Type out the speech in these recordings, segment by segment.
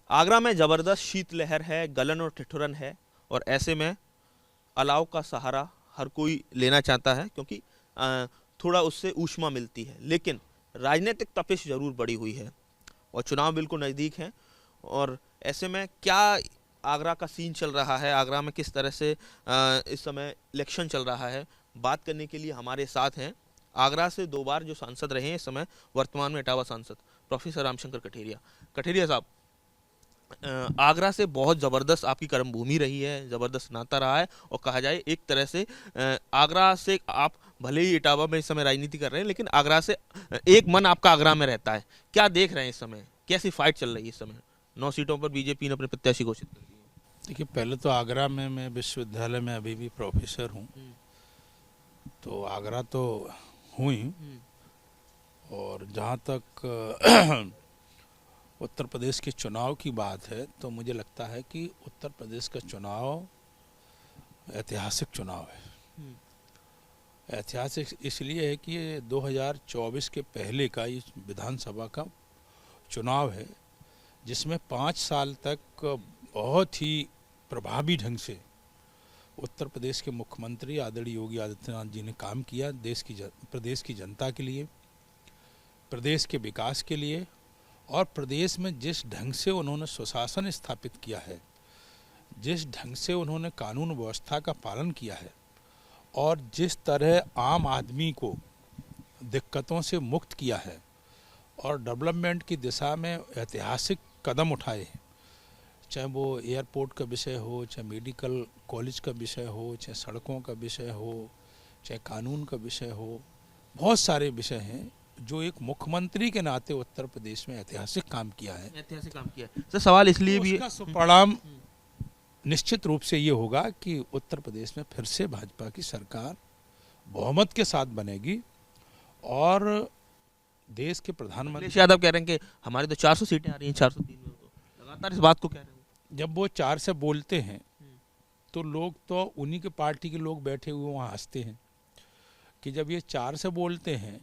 आगरा में ज़बरदस्त शीतलहर है, गलन और ठिठुरन है और ऐसे में अलाव का सहारा हर कोई लेना चाहता है क्योंकि अ, थोड़ा उससे ऊष्मा मिलती है। लेकिन राजनीतिक तपिश ज़रूर बढ़ी हुई है और चुनाव बिल्कुल नज़दीक हैं। और ऐसे में क्या आगरा का सीन चल रहा है, आगरा में किस तरह से इस समय इलेक्शन चल रहा है, बात करने के लिए हमारे साथ हैं आगरा से 2 बार जो सांसद रहे हैं इस समय वर्तमान में इटावा सांसद प्रोफेसर रामशंकर कठेरिया। कठेरिया साहब, आगरा से बहुत ज़बरदस्त आपकी कर्मभूमि रही है, ज़बरदस्त नाता रहा है और कहा जाए एक तरह से आगरा से आप भले ही इटावा में इस समय राजनीति कर रहे हैं लेकिन आगरा से एक मन आपका आगरा में रहता है। क्या देख रहे हैं इस समय, कैसी फाइट चल रही है इस समय? 9 सीटों पर बीजेपी ने अपने प्रत्याशी घोषित कर दिए। देखिए, पहले तो आगरा में मैं विश्वविद्यालय में अभी भी प्रोफेसर हूँ, तो आगरा तो हूँ ही। और जहाँ तक उत्तर प्रदेश के चुनाव की बात है तो मुझे लगता है कि उत्तर प्रदेश का चुनाव ऐतिहासिक चुनाव है। ऐतिहासिक इसलिए है कि ये 2024 के पहले का ये विधानसभा का चुनाव है जिसमें 5 साल तक बहुत ही प्रभावी ढंग से उत्तर प्रदेश के मुख्यमंत्री आदरणीय योगी आदित्यनाथ जी ने काम किया प्रदेश की जनता के लिए, प्रदेश के विकास के लिए। और प्रदेश में जिस ढंग से उन्होंने सुशासन स्थापित किया है, जिस ढंग से उन्होंने कानून व्यवस्था का पालन किया है और जिस तरह आम आदमी को दिक्कतों से मुक्त किया है और डेवलपमेंट की दिशा में ऐतिहासिक कदम उठाए हैं, चाहे वो एयरपोर्ट का विषय हो, चाहे मेडिकल कॉलेज का विषय हो, चाहे सड़कों का विषय हो, चाहे कानून का विषय हो, बहुत सारे विषय हैं जो एक मुख्यमंत्री के नाते उत्तर प्रदेश में ऐतिहासिक काम किया है। ऐतिहासिक काम किया है सर। सवाल इसलिए भी उसका परिणाम निश्चित रूप से ये होगा कि उत्तर प्रदेश में फिर से भाजपा की सरकार बहुमत के साथ बनेगी और देश के प्रधानमंत्री यादव कह रहे हैं कि हमारी तो 400 सीटें आ रही हैं, 403 में, तो लगातार इस बात को कह रहे हैं। जब वो 4 से बोलते हैं तो लोग तो उन्हीं के पार्टी के लोग बैठे हुए वहाँ हंसते हैं कि जब ये 4 से बोलते हैं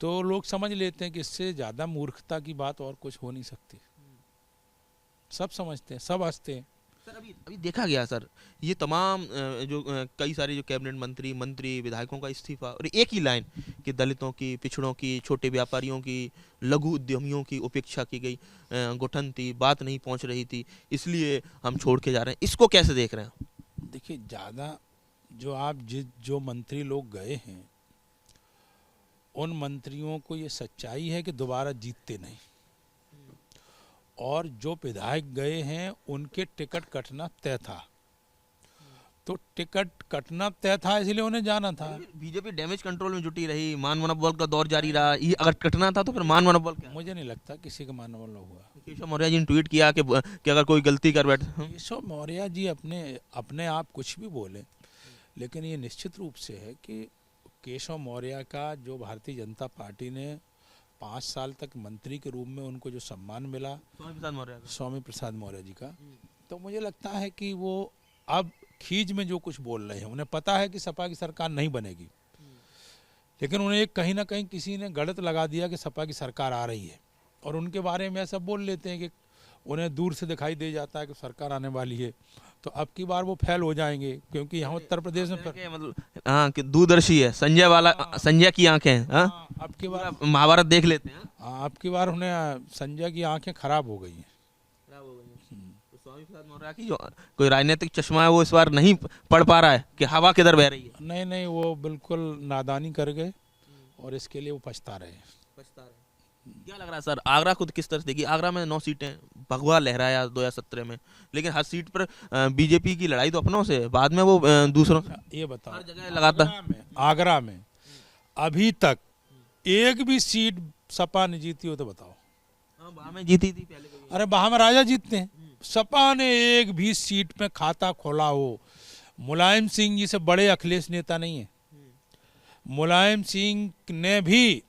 तो लोग समझ लेते हैं कि इससे ज़्यादा मूर्खता की बात और कुछ हो नहीं सकती। सब समझते हैं, सब हंसते हैं। सर अभी देखा गया सर, ये तमाम कई सारे जो कैबिनेट मंत्री विधायकों का इस्तीफा और एक ही लाइन कि दलितों की, पिछड़ों की, छोटे व्यापारियों की, लघु उद्यमियों की उपेक्षा की गई, गुठन थी, बात नहीं पहुंच रही थी, इसलिए हम छोड़ के जा रहे हैं। इसको कैसे देख रहे हैं? देखिए, ज़्यादा जो मंत्री लोग गए हैं उन मंत्रियों को ये सच्चाई है कि दोबारा जीतते नहीं, और जो विधायक गए हैं उनके टिकट कटना तय था। तो टिकट कटना तय था इसलिए उन्हें जाना था। बीजेपी डैमेज कंट्रोल में जुटी रही, मान मनोबल का दौर जारी रहा। ये अगर कटना था तो फिर मान मनोबल क्या? मुझे नहीं लगता किसी का मान मनोबल हुआ। केशव मौर्य जी ने ट्वीट किया कि अगर कोई गलती कर बैठे। केशव मौर्य जी अपने आप कुछ भी बोले, लेकिन ये निश्चित रूप से है कि केशव मौर्य का जो भारतीय जनता पार्टी ने 5 साल तक मंत्री के रूप में उनको जो सम्मान मिला स्वामी प्रसाद मौर्य जी का, तो मुझे लगता है कि वो अब खींच में जो कुछ बोल रहे हैं, उन्हें पता है कि सपा की सरकार नहीं बनेगी, लेकिन उन्हें एक कहीं ना कहीं किसी ने गलत लगा दिया कि सपा की सरकार आ रही है और उनके बारे में ऐसा बोल लेते हैं कि उन्हें दूर से दिखाई दे जाता है कि सरकार आने वाली है, तो अब की बार वो फेल हो जाएंगे क्योंकि यहाँ उत्तर प्रदेश में मतलब हाँ कि दूरदर्शी है संजय वाला, संजय की आंखें। हाँ, अब की बार महाभारत देख लेते हैं। अब की बार उन्हें संजय की आंखें खराब हो गई हैं। तो स्वामी प्रसाद मौर्य की जो कोई राजनीतिक चश्मा है वो इस बार नहीं पढ़ पा रहा है कि हवा किधर बह रही है। नहीं, वो बिल्कुल नादानी कर गए और इसके लिए वो पछता रहे हैं। क्या लग रहा है सर, आगरा खुद किस तरह से देखिए? आगरा में 9 सीटें भगवा लहराया 2017 में, लेकिन हर सीट पर बीजेपी की लड़ाई तो अपनों से, बाद में वो दूसरों। ये बताओ, हर जगह लगातार आगरा में अभी तक एक भी सीट सपा ने जीती हो तो बताओ। वहां में जीती थी पहले। अरे वहां में राजा जीतते हैं। सपा ने एक भी सीट में खाता खोला हो, मुलायम सिंह जी से बड़े अखिलेश नेता नहीं है। मुलायम सिंह ने भी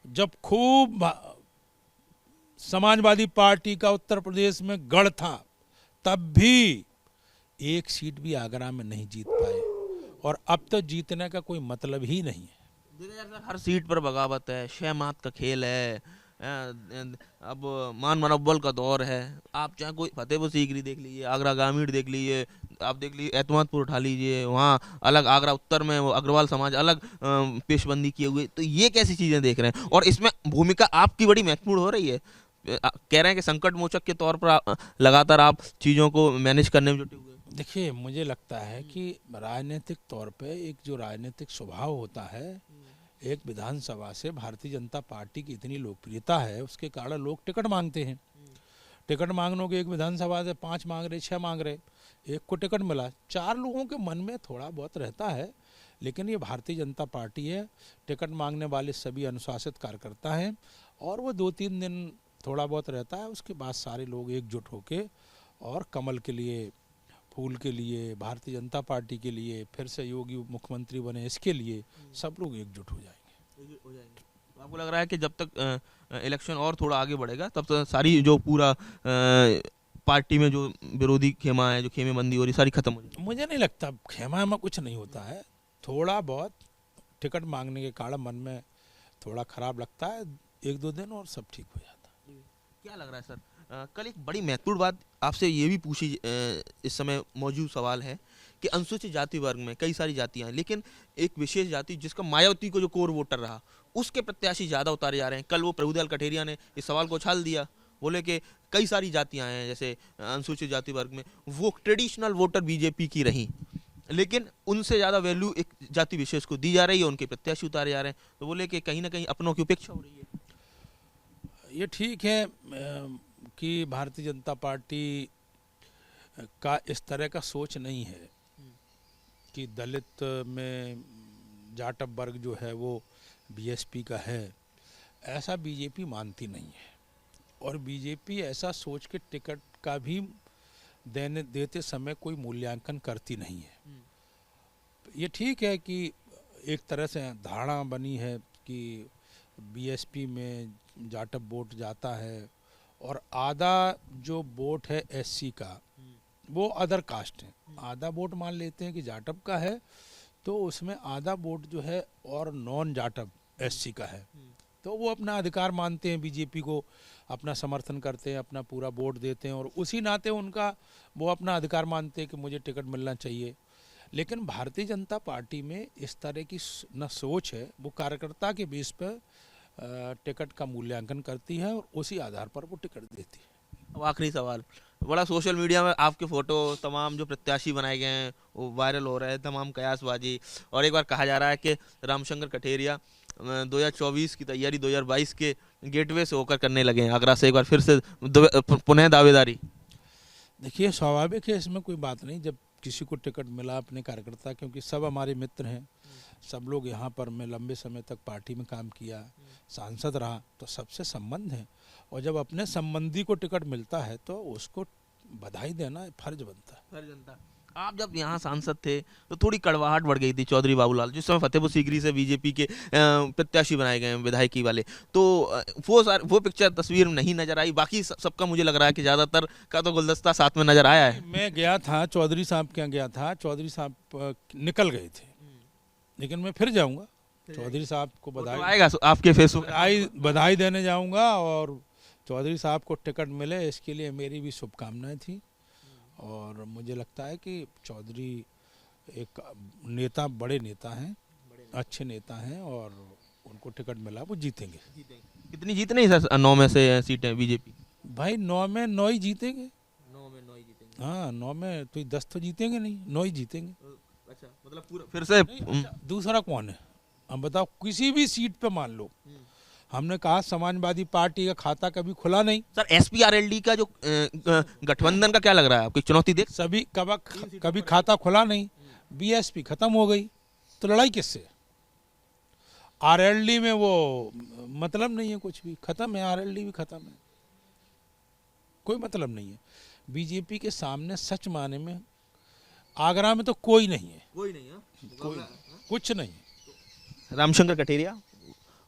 जब खूब समाजवादी पार्टी का उत्तर प्रदेश में गढ़ था, तब भी एक सीट भी आगरा में नहीं जीत पाए और अब तो जीतने का कोई मतलब ही नहीं है। हर सीट पर बगावत है, 6 मात का खेल है, अब मान मनोबल का दौर है। आप चाहे कोई फतेहपुर सीकरी देख लीजिए, आगरा ग्रामीण देख लीजिए, आप देख लीजिए एतमादपुर उठा लीजिए, वहाँ अलग आगरा उत्तर में वो अग्रवाल समाज अलग पेशबंदी किए हुए। तो ये कैसी चीज़ें देख रहे हैं, और इसमें भूमिका आपकी बड़ी महत्वपूर्ण हो रही है। कह रहे हैं कि संकट मोचक के तौर पर लगातार आप चीज़ों को मैनेज करने में जुटे हुए हैं। देखिए, मुझे लगता है कि राजनीतिक तौर पे एक जो राजनीतिक स्वभाव होता है, एक विधानसभा से भारतीय जनता पार्टी की इतनी लोकप्रियता है, उसके कारण लोग टिकट मांगते हैं। टिकट मांगने के एक विधानसभा से 5 मांग रहे, 6 मांग रहे, एक को टिकट मिला, 4 लोगों के मन में थोड़ा बहुत रहता है। लेकिन ये भारतीय जनता पार्टी है, टिकट मांगने वाले सभी अनुशासित कार्यकर्ता हैं, और वो 2-3 दिन थोड़ा बहुत रहता है, उसके बाद सारे लोग एकजुट होके और कमल के लिए, फूल के लिए, भारतीय जनता पार्टी के लिए, फिर से योगी मुख्यमंत्री बने इसके लिए सब लोग एकजुट हो जाएंगे। तो आपको लग रहा है कि जब तक इलेक्शन और थोड़ा आगे बढ़ेगा तब तक सारी जो पूरा पार्टी में जो विरोधी खेमा है, जो खेमेबंदी हो रही, सारी खत्म हो जाएगी? मुझे नहीं लगता, खेमा में कुछ नहीं होता है। थोड़ा बहुत टिकट मांगने के कारण मन में थोड़ा खराब लगता है, 1-2 दिन और सब ठीक हो जाता है। क्या लग रहा है सर, कल एक बड़ी महत्वपूर्ण बात आपसे ये भी पूछी, इस समय मौजूद सवाल है कि अनुसूचित जाति वर्ग में कई सारी जातियां हैं, लेकिन एक विशेष जाति जिसका मायावती को जो कोर वोटर रहा, उसके प्रत्याशी ज़्यादा उतारे जा रहे हैं। कल वो प्रभुदयाल कठेरिया ने इस सवाल को उछाल दिया, बोले कि कई सारी जातियां हैं जैसे अनुसूचित जाति वर्ग में, वो ट्रेडिशनल वोटर बीजेपी की रहीं, लेकिन उनसे ज़्यादा वैल्यू एक जाति विशेष को दी जा रही है, उनके प्रत्याशी उतारे जा रहे हैं। तो बोले कि कहीं ना कहीं अपनों की उपेक्षा हो रही है। ये ठीक है कि भारतीय जनता पार्टी का इस तरह का सोच नहीं है कि दलित में जाटव वर्ग जो है वो बीएसपी का है, ऐसा बीजेपी मानती नहीं है। और बीजेपी ऐसा सोच के टिकट का भी देते समय कोई मूल्यांकन करती नहीं है। ये ठीक है कि एक तरह से धारणा बनी है कि बीएसपी में जाटव वोट जाता है, और आधा जो वोट है एससी का वो अदर कास्ट है। आधा वोट मान लेते हैं कि जाटव का है, तो उसमें आधा वोट जो है और नॉन जाटव एससी का है, तो वो अपना अधिकार मानते हैं, बीजेपी को अपना समर्थन करते हैं, अपना पूरा वोट देते हैं, और उसी नाते उनका वो अपना अधिकार मानते हैं कि मुझे टिकट मिलना चाहिए। लेकिन भारतीय जनता पार्टी में इस तरह की न सोच है, वो कार्यकर्ता के बेस पर टिकट का मूल्यांकन करती है और उसी आधार पर वो टिकट देती है। अब आखिरी सवाल, बड़ा सोशल मीडिया में आपके फोटो तमाम जो प्रत्याशी बनाए गए हैं वो वायरल हो रहे हैं, तमाम कयासबाजी, और एक बार कहा जा रहा है कि रामशंकर कठेरिया 2024 की तैयारी 2022 के गेटवे से होकर करने लगे हैं, आगरा से एक बार फिर से पुनः दावेदारी। देखिए, स्वाभाविक है, इसमें कोई बात नहीं। जब किसी को टिकट मिला अपने कार्यकर्ता, क्योंकि सब हमारे मित्र हैं, सब लोग यहाँ पर, मैं लंबे समय तक पार्टी में काम किया, सांसद रहा, तो सबसे संबंध है, और जब अपने संबंधी को टिकट मिलता है तो उसको बधाई देना फर्ज बनता है। फर्ज बनता है। आप जब यहाँ सांसद थे तो थोड़ी कड़वाहट बढ़ गई थी चौधरी बाबूलाल, जिस समय फतेहपुर सीकरी से बीजेपी के प्रत्याशी बनाए गए हैं विधायकी वाले, तो वो पिक्चर तस्वीर में नहीं नजर आई। बाकी सबका मुझे लग रहा है कि ज़्यादातर का तो गुलदस्ता साथ में नजर आया है। मैं गया था, चौधरी साहब के यहाँ गया था, चौधरी साहब निकल गए थे, लेकिन मैं फिर जाऊँगा, चौधरी साहब को बधाई आएगा आपके फेसबुक, बधाई देने जाऊँगा, और चौधरी साहब को टिकट मिले इसके लिए मेरी भी शुभकामनाएं थी। और मुझे लगता है कि चौधरी एक नेता, बड़े नेता हैं, अच्छे नेता हैं, और उनको टिकट मिला, वो जीतेंगे। कितनी जीतनी है सर 9 में से सीटें बीजेपी? भाई 9 में 9 ही जीतेंगे। 9 में 9 ही जीतेंगे? हाँ, 9 में तो 10 तो जीतेंगे नहीं, 9 ही जीतेंगे। अच्छा, मतलब पूरा फिर से अच्छा, दूसरा कौन है हम बताओ? किसी भी सीट पे मान लो, हमने कहा समाजवादी पार्टी का खाता कभी खुला नहीं। सर एसपीआरएलडी का जो गठबंधन का क्या लग रहा है, आपकी चुनौती देख? सभी कभी खाता खुला नहीं, बीएसपी खत्म हो गई, तो लड़ाई किससे? आरएलडी में वो मतलब नहीं है, कुछ भी खत्म है, आरएलडी भी खत्म है, कोई मतलब नहीं है। बीजेपी के सामने सच माने में आगरा में तो कोई नहीं है, कोई नहीं है, कोई कुछ नहीं है। रामशंकर कठेरिया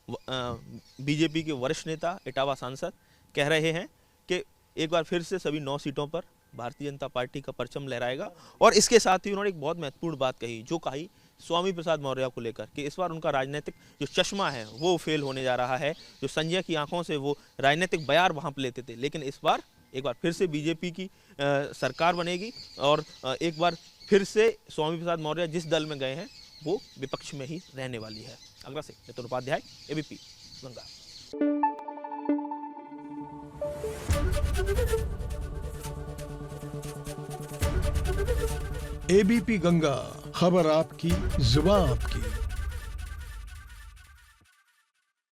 बीजेपी के वरिष्ठ नेता, इटावा सांसद, कह रहे हैं कि एक बार फिर से सभी 9 सीटों पर भारतीय जनता पार्टी का परचम लहराएगा। और इसके साथ ही उन्होंने एक बहुत महत्वपूर्ण बात कही, जो कही स्वामी प्रसाद मौर्य को लेकर कि इस बार उनका राजनीतिक जो चश्मा है वो फेल होने जा रहा है। जो संजय की आंखों से वो राजनीतिक बयार वहां पर लेते थे, लेकिन इस बार एक बार फिर से बीजेपी की सरकार बनेगी और एक बार फिर से स्वामी प्रसाद मौर्य जिस दल में गए हैं वो विपक्ष में ही रहने वाली है। आगरा से नितिन उपाध्याय, एबीपी गंगा। एबीपी गंगा, खबर आपकी, जुबान आपकी।